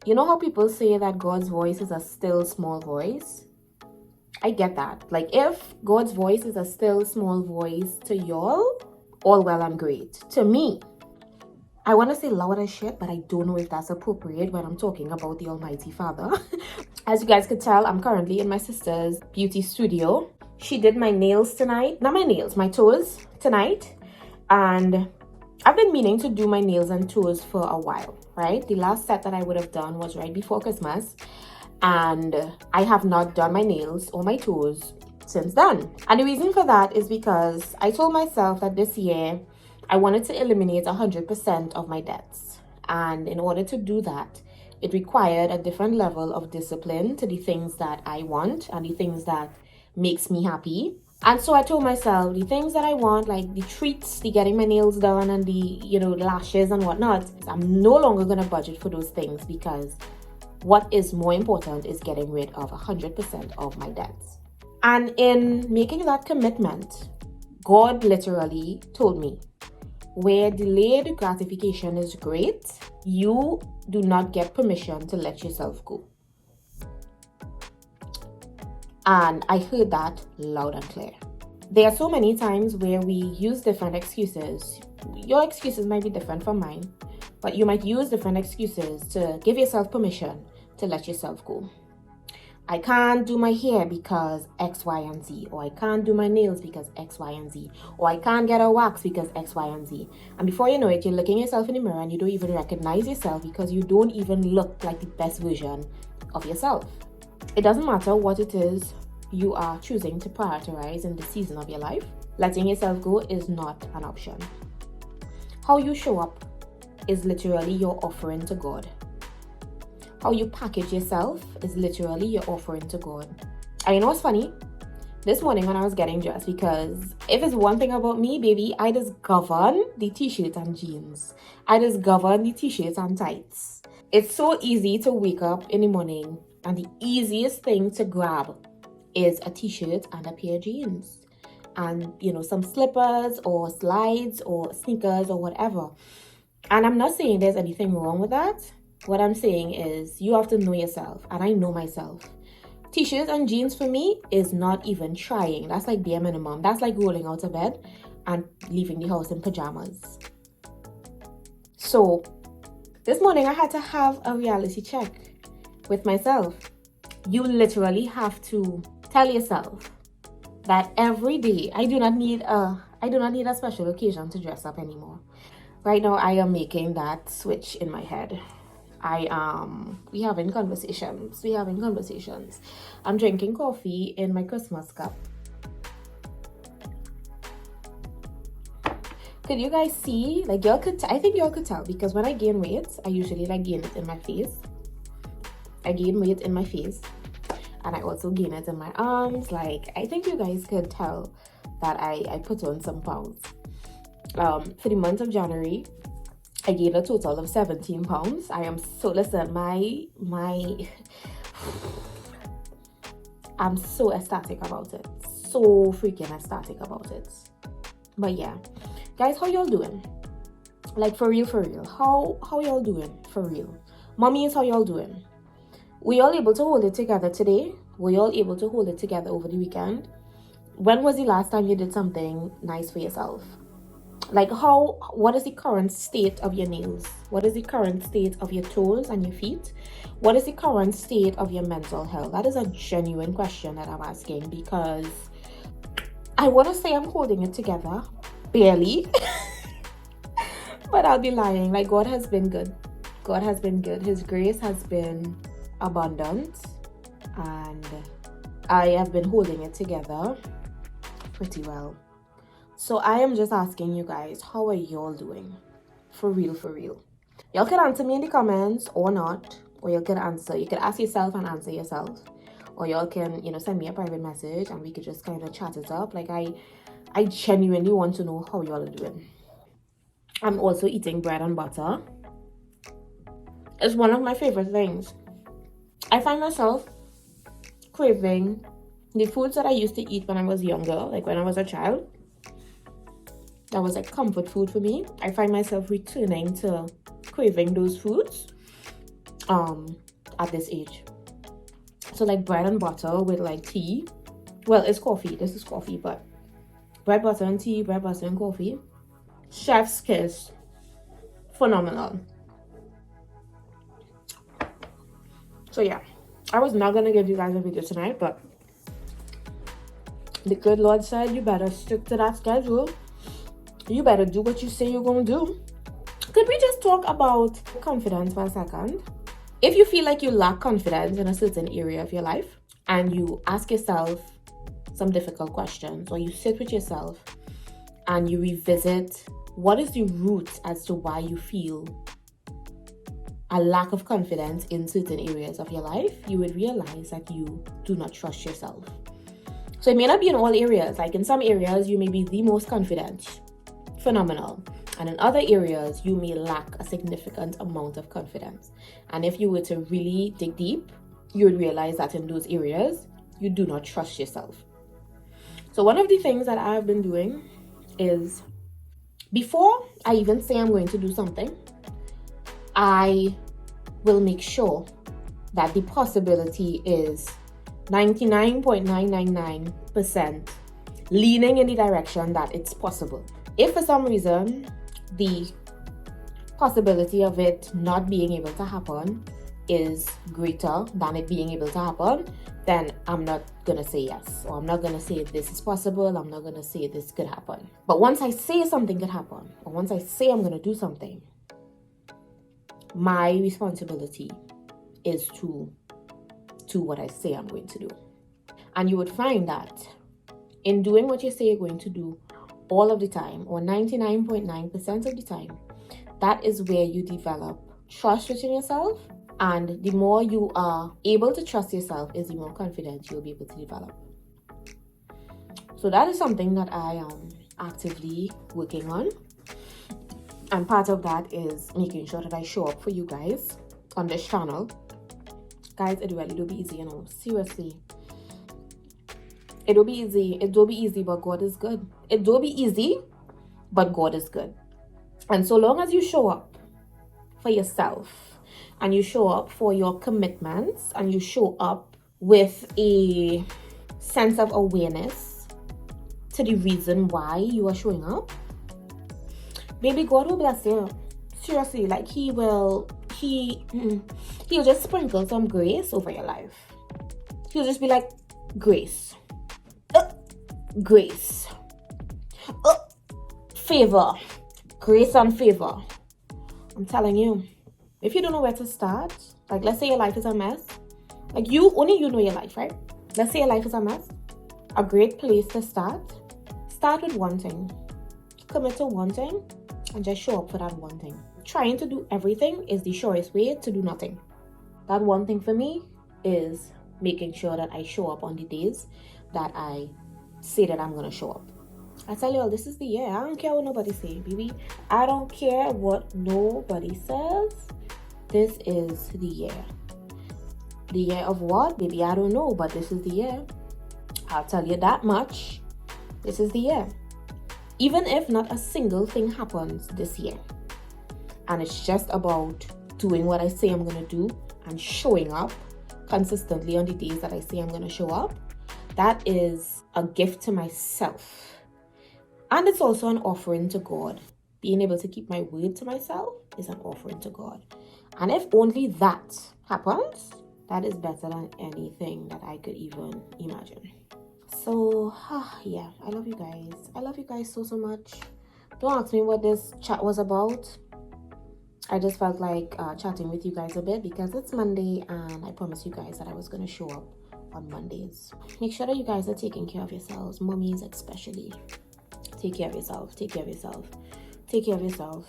You know how people say that God's voice is a still small voice? I get that. Like, if God's voice is a still small voice to y'all, all well and great. To me, I want to say loud as shit, but I don't know if that's appropriate when I'm talking about the Almighty Father. As you guys could tell, I'm currently in my sister's beauty studio. She did my nails tonight. Not my nails, my toes tonight. And I've been meaning to do my nails and toes for a while, right? The last set that I would have done was right before Christmas. And I have not done my nails or my toes since then. And the reason for that is because I told myself that this year I wanted to eliminate 100% of my debts. And in order to do that, it required a different level of discipline to the things that I want and the things that makes me happy. And so I told myself the things that I want, like the treats, the getting my nails done and the, lashes and whatnot, I'm no longer going to budget for those things, because what is more important is getting rid of 100% of my debts. And in making that commitment, God literally told me, where delayed gratification is great, you do not get permission to let yourself go. And I heard that loud and clear. There are so many times where we use different excuses. Your excuses might be different from mine, but you might use different excuses to give yourself permission to let yourself go. I can't do my hair because X, Y, and Z, or I can't do my nails because X, Y, and Z, or I can't get a wax because X, Y, and Z. And before you know it, you're looking yourself in the mirror and you don't even recognize yourself because you don't even look like the best version of yourself. It doesn't matter what it is you are choosing to prioritize in the season of your life. Letting yourself go is not an option. How you show up is literally your offering to God. How you package yourself is literally your offering to God. And you know what's funny? This morning when I was getting dressed, because if it's one thing about me, baby, I just govern the t-shirts and jeans. I just govern the t-shirts and tights. It's so easy to wake up in the morning and the easiest thing to grab is a t-shirt and a pair of jeans. And, some slippers or slides or sneakers or whatever. And I'm not saying there's anything wrong with that. What I'm saying is you have to know yourself, and I know myself. T-shirts and jeans for me is not even trying. That's like bare minimum. That's like rolling out of bed and leaving the house in pajamas. So this morning I had to have a reality check with myself. You literally have to tell yourself that every day I do not need a special occasion to dress up anymore. Right now I am making that switch in my head. We having conversations. I'm drinking coffee in my Christmas cup. Could you guys see? Like, I think y'all could tell, because when I gain weight, I usually gain it in my face. I gain weight in my face, and I also gain it in my arms. I think you guys could tell that I put on some pounds. For the month of January, I gained a total of 17 pounds. I am so, listen, I'm so ecstatic about it. So freaking ecstatic about it. But yeah, guys, how y'all doing? Like, for real. How y'all doing? For real. Mommies, how y'all doing? Were y'all able to hold it together today? Were y'all able to hold it together over the weekend? When was the last time you did something nice for yourself? What is the current state of your nails? What is the current state of your toes and your feet? What is the current state of your mental health? That is a genuine question that I'm asking, because I want to say I'm holding it together, barely, but I'll be lying. God has been good. God has been good. His grace has been abundant, and I have been holding it together pretty well. So I am just asking you guys, how are y'all doing? For real. Y'all can answer me in the comments or not, or you could ask yourself and answer yourself, or y'all can, send me a private message and we could just kind of chat it up. I genuinely want to know how y'all are doing. I'm also eating bread and butter. It's one of my favorite things. I find myself craving the foods that I used to eat when I was younger, like when I was a child. That was comfort food for me. I find myself returning to craving those foods. at this age. So like bread and butter with like tea. Well, it's coffee. This is coffee, but bread, butter, and tea, bread, butter, and coffee. Chef's kiss. Phenomenal. So yeah, I was not gonna give you guys a video tonight, but the good Lord said you better stick to that schedule. You better do what you say you're gonna do. Could we just talk about confidence for a second? If you feel like you lack confidence in a certain area of your life and you ask yourself some difficult questions, or you sit with yourself and you revisit what is the root as to why you feel a lack of confidence in certain areas of your life, you would realize that you do not trust yourself. So it may not be in all areas. Like in some areas, you may be the most confident. Phenomenal. And in other areas, you may lack a significant amount of confidence. And if you were to really dig deep, you would realize that in those areas, you do not trust yourself. So one of the things that I've been doing is, before I even say I'm going to do something, I will make sure that the possibility is 99.999% leaning in the direction that it's possible. If for some reason the possibility of it not being able to happen is greater than it being able to happen, then I'm not gonna say yes, or I'm not gonna say this is possible, I'm not gonna say this could happen. But once I say something could happen, or once I say I'm gonna do something, my responsibility is to do what I say I'm going to do. And you would find that in doing what you say you're going to do all of the time, or 99.9% of the time, that is where you develop trust within yourself. And the more you are able to trust yourself is the more confident you'll be able to develop. So that is something that I am actively working on. And part of that is making sure that I show up for you guys on this channel. Guys, it really do be easy, you know. Seriously. It will be easy. It will be easy, but God is good. It will be easy, but God is good. And so long as you show up for yourself, and you show up for your commitments, and you show up with a sense of awareness to the reason why you are showing up, baby, God will bless you. Seriously, like he'll just sprinkle some grace over your life. He'll just be like, grace, grace, favor, grace and favor. I'm telling you, if you don't know where to start, like let's say your life is a mess, like only you know your life, right? Let's say your life is a mess. A great place to start with one thing. Commit to one thing and just show up for that one thing. Trying to do everything is the surest way to do nothing. That one thing for me is making sure that I show up on the days that I say that I'm gonna show up. I tell y'all, this is the year. I don't care what nobody say, baby. I don't care what nobody says. This is the year. The year of what? Baby, I don't know, but this is the year. I'll tell you that much. This is the year. Even if not a single thing happens this year, and it's just about doing what I say I'm gonna do and showing up consistently on the days that I say I'm gonna show up, that is a gift to myself. And it's also an offering to God. Being able to keep my word to myself is an offering to God. And if only that happens, that is better than anything that I could even imagine. So, yeah, I love you guys. I love you guys so much. Don't ask me what this chat was about. I just felt like chatting with you guys a bit because it's Monday and I promised you guys that I was going to show up on Mondays. Make sure that you guys are taking care of yourselves, mummies especially. Take care of yourself. Take care of yourself. Take care of yourself.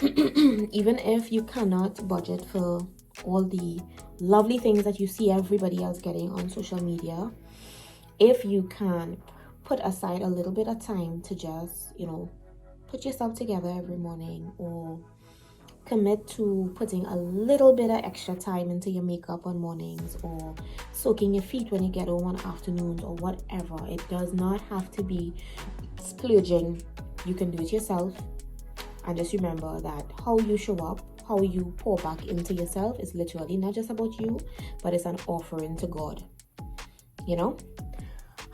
Even if you cannot budget for all the lovely things that you see everybody else getting on social media, if you can put aside a little bit of time to just, put yourself together every morning, or commit to putting a little bit of extra time into your makeup on mornings, or soaking your feet when you get home on afternoons, or whatever. It does not have to be splurging. You can do it yourself. And just remember that how you show up, how you pour back into yourself is literally not just about you, but it's an offering to God. You know?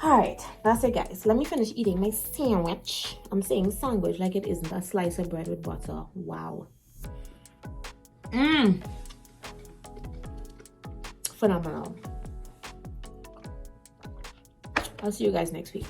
Alright, that's it, guys. Let me finish eating my sandwich. I'm saying sandwich like it isn't a slice of bread with butter. Wow. Phenomenal. I'll see you guys next week.